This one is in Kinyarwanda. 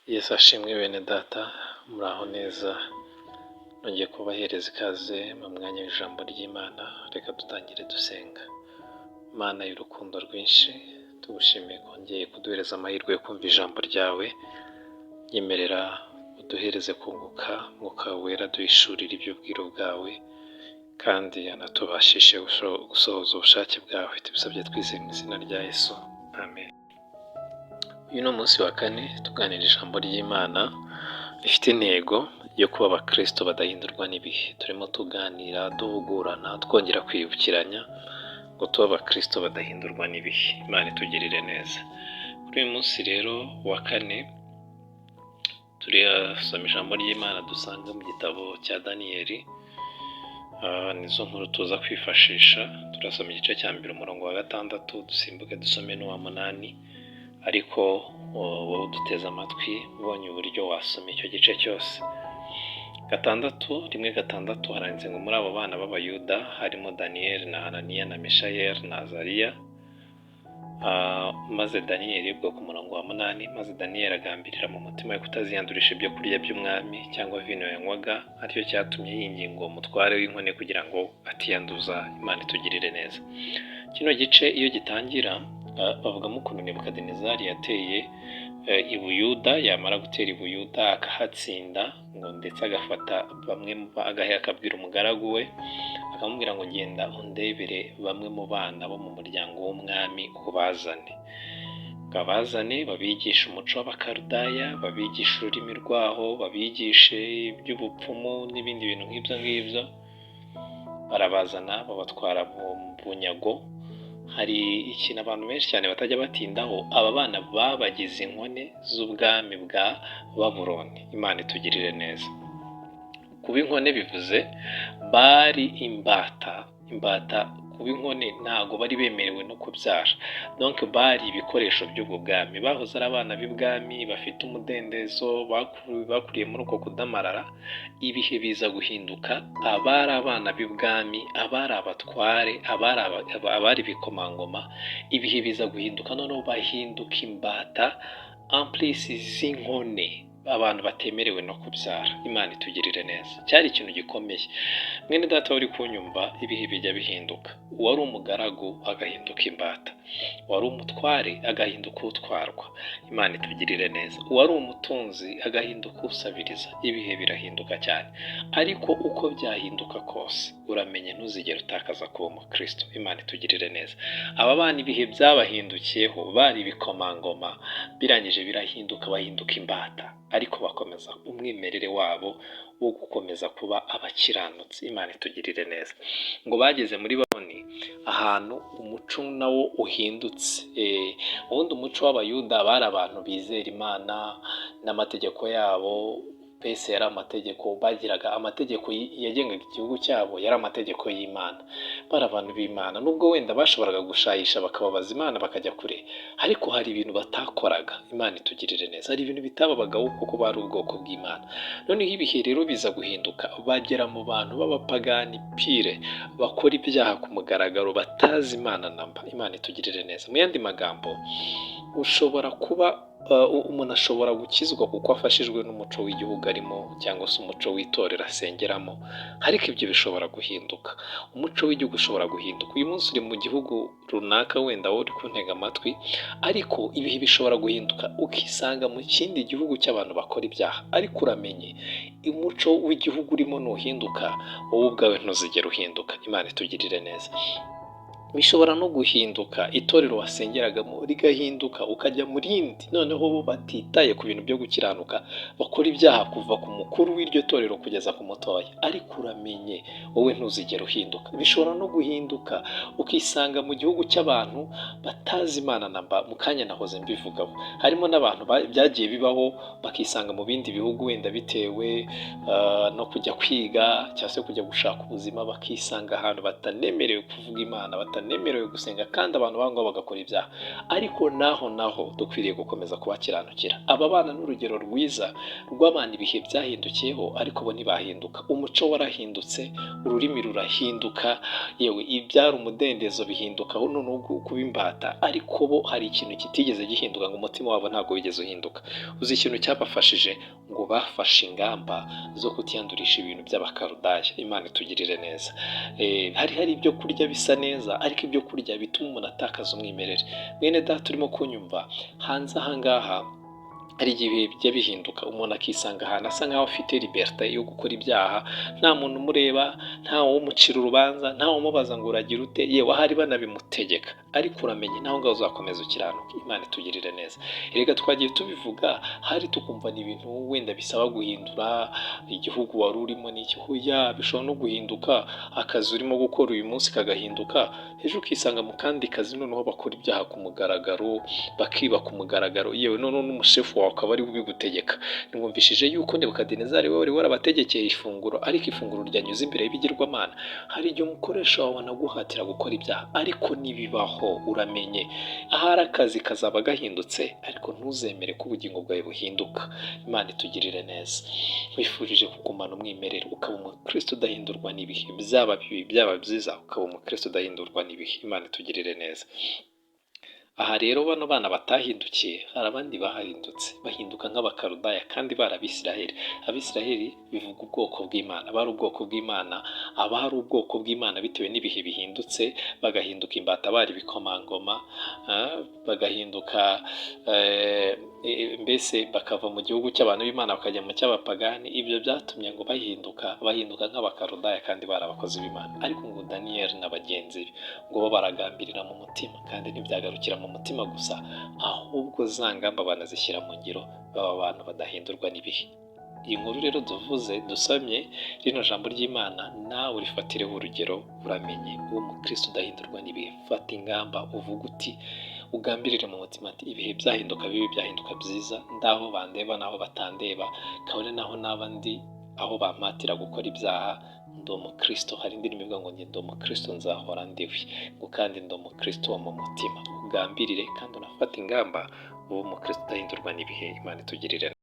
Yesu ashimwe bene data, muraho neza. Nongeye kubahereza ikaze mu mwanya w'ijambo ry'Imana. Reka dutangire dusenga. Mana y'urukundo rwinshi, tugushimiye kongeye kuduhereza amahirwe yo kumva ijambo ryawe. Nyemerera uduhereze kunguka, Mwuka wera duhishurire iby'ubwiru bwawe, kandi anatubashishe gusohoza ubushake bwawe. Tubisabye twizeye mu izina rya Yesu. Amen. Uyu ni umunsi wa kane tuganira ijambo ry'Imana rifite intego yo kuba abakristo badahindurwa n'ibihe. Turimo tuganira, duhugurana, twongera kwibukiranya ngo tube abakristo badahindurwa n'ibihe. Imana itugirire neza. Kuri uyu munsi rero wa kane turasoma ijambo ry'Imana dusanga mu gitabo cya Daniyeli. Nizo nkuru tuza kwifashisha. Turasoma igice cya mbere umurongo wa 6, dusimbuke dusome n'uwa 8. Ariko wowe uduteze amatwi ubonye uburyo wasoma icyo gice cyose. 6:1 haranditse ngo muri abo bana b'Abayuda harimo Daniyeli na Hananiya na Mishayeli na Azariya. Maze Daniyeli ubwo ku murongo wa 8, maze Daniyeli agambirira mu mutima we kutaziyandurisha ibyo kurya by'umwami cyangwa vino yanywaga, aricyo cyatumye yinginga uwo mutware w'inkone kugira ngo atiyanduza. Imana itugirire neza. Kino gice iyo gitangira bavugamo ukuntu Nebukadinezari yateye i Buyuda, yamara gutera i Buyuda akahatsinda, ngo ndetse agafata bamwe akabwira umugaragu we akamubwira ngo genda undebere bamwe mu bana bo mu muryango w'umwami ubazane. Abazane babigisha umuco w'Abakarudaya, babigisha ururimi rwaho, babigishe iby'ubupfumu n'ibindi bintu nk'ibyo ngibyo. Barabazana babatwara mu bunyago. Hari ikintu abantu benshi cyane batajya batindaho, aba bana babagize inkone z'ubwami bwa Babuloni. Imana itugirire neza. Kuba inkone bivuze bari imbata. Kuba inkone ntago bari bemerewe no kubyara. Donc bari ibikoresho by'ubwo bwami. Bahoze ari abana b'ibwami bafite umudendezo, bakuriye muri uko kudamarara. Ibihe biza guhinduka, abari abana b'ibwami, abari abatware, abari ibikomangoma, ibihe biza guhinduka, noneho bahinduka imbata amplisi z'inkone, abantu batemerewe no kubyara. Imana itugirire neza. Cyari ikintu gikomeye. Mwene data uri kunyumva, ibihe bijya bihinduka. Uwari umugaragu agahinduka imbata, uwari umutware agahinduka utwarwa. Imana itugirire neza. Uwari umutunzi agahinduka usabiriza. Ibihe birahinduka cyane, ariko uko byahinduka kose uramenye ntuzigere utakaza kuba umukristo. Imana itugirire neza. Aba bana ibihe byabahindukiyeho, bari ibikomangoma, birangije birahinduka, bahinduka imbata, ariko bakomeza umwimerere wabo wo gukomeza kuba abakiranutsi. Imana itugirire neza. Ngo bageze muri Babuloni, ahantu umuco nawo uhindutse. Ubundi umuco w'Abayuda bari abantu bizera Imana n'amategeko yabo. Pese yari amategeko, bagiraga amategeko yagengaga igihugu cyabo, yari amategeko y'Imana. Bari abantu b'Imana, nubwo wenda bashoboraga gushayisha bakababaza Imana bakajya kure, ariko hari ibintu batakoraga. Imana itugirire neza. Hari ibintu bitababagaho kuko bari ubwoko bw'Imana. Noneho ibihe rero biza guhinduka, bagera mu bantu b'abapagani pire, bakora ibyaha ku mugaragaro, batazi Imana namba. Imana itugirire neza. Mu yandi magambo, ushobora kuba umuntu ashobora gukizwa kuko afashijwe n'umuco w'igihugu arimo, cyangwa se umuco w'itorero asengeramo, ariko ibyo bishobora guhinduka. Umuco w'igihugu ushobora guhinduka. Uyu munsi uri mu gihugu runaka, wenda wowe uri kuntega amatwi, ariko ibihe bishobora guhinduka ukisanga mu kindi gihugu cy'abantu bakora ibyaha. Ariko uramenye, umuco w'igihugu urimo nuhinduka, wowe ubwawe ntuzigera uhinduka. Imana itugirire neza. Bishobora no guhinduka, itorero wasengeragamo rigahinduka, ukajya mu rindi, noneho bo batitaye ku bintu byo gukiranuka, bakora ibyaha kuva ku mukuru w'iryo torero kugeza ku mutoya. Ariko uramenye, wowe ntuzigera uhinduka. Bishobora no guhinduka ukisanga mu gihugu cy'abantu batazi Imana namba. Mu kanya nahoze mbivugaho, harimo n'abantu byagiye bibaho bakisanga mu bindi bihugu, wenda bitewe no kujya kwiga cyangwa se kujya gushaka ubuzima, bakisanga ahantu batanemerewe kuvuga Imana, banemerewe gusenga kandi abantu b'aho ngaho bagakora ibyaha, ariko naho dukwiriye gukomeza kubakiranukira. Aba bana n'urugero rwiza rw'abantu ibihe byahindukiyeho ariko bo ntibahinduka. Umuco warahindutse, ururimi rurahinduka, yewe ibyari umudendezo bihinduka aho noneho kuba imbata, ariko bo hari ikintu kitigeze gihinduka, ngo umutima wabo ntabwo wigeze uhinduka. Uzi ikintu cyabafashije? Ngo bafashe ingamba zo kutiyandurisha ibintu by'abakarudaya. Imana itugirire neza. Hari ibyo kurya bisa neza, ariko ibyo kurya bituma umuntu atakaza umwimerere. Mwene data urimo kunyumva, hanze aha ngaha hari igihe bijya bihinduka, umuntu akisanga ahantu asa nkaho afite liberté yo gukora ibyaha, nta muntu umureba, nta umucira urubanza, nta umubaza ngo uragira ute, yewe ahari banabimutegeka, ariko uramenye naho ngaho uzakomeza ukiranuka. Imana itugirire neza. Erega twagiye tubivuga, hari tukumva ni ibintu wenda bisaba guhindura igihugu wari urimo n'iki, hoya bishobora no guhinduka, akazi urimo gukora uyu munsi kagahinduka, ejo ukisanga mu kandi kazi noneho bakora ibyaha ku mugaragaro, bakiba ku mugaragaro, yewe noneho n'umushefu wawe akaba ari bigutegeka. Nimwumvishije yuko Nebukadinezari we wari warabategekeye ifunguro, ariko ifunguro ryanyuze imbere y'ibigirwamana. Hari igihe umukoresha wawe anaguhatira gukora ibyaha, ariko nibibaho uramenye, ahari akazi kazaba gahindutse, ariko ntuzemere ko ubugingo bwawe buhinduka. Imana itugirire neza. Wifurije kugumana umwimerere, ukaba umukristo udahindurwa n'ibihe, byaba bibi byaba byiza, ukaba umukristo udahindurwa n'ibihe. Imana itugirire neza. Aha rero bano bana batahindukiye, hari abandi bahindutse, bahinduka nk'abakarudaya kandi bari Abisiraheli. Abisiraheli bivuga ubwoko bw'Imana, bari ubwoko bw'Imana, aba hari ubwoko bw'Imana bitewe n'ibihe bihindutse, bagahinduka imbata bari ibikomangoma, bagahinduka mbese bakava mu gihugu cy'abantu b'Imana bakajya mu cy'abapagani. Ibyo byatumye ngo bahinduka nk'abakarudaya kandi bari abakozi b'Imana. Ariko ngo Daniyeli na bagenzi be ngo bo baragambirira mu mutima, kandi ntibyagarukira mu mutima gusa, ahubwo za ngamba banazishyira mu ngiro, baba abantu badahindurwa n'ibihe. Iyi nkuru rero tuvuze dusomye rino jambo ry'Imana, nawe urifatireho urugero, uramenye uwo mukristo udahindurwa n'ibihe. Fata ingamba, uvuga uti, ugambirire mu mutima ati ibihe byahinduka bibi byahinduka byiza, ndaho bandeba naho batandeba, kabone naho n'abandi aho bampatira gukora ibyaha, ndi umukristo. Hari indirimbo ivuga ngo ndi umukristo nzahora ndiwe, ngo kandi ndi umukristo wo mu mutima. Ugambirire kandi unafata ingamba, uwo mukristo udahindurwa n'ibihe. Imana itugirire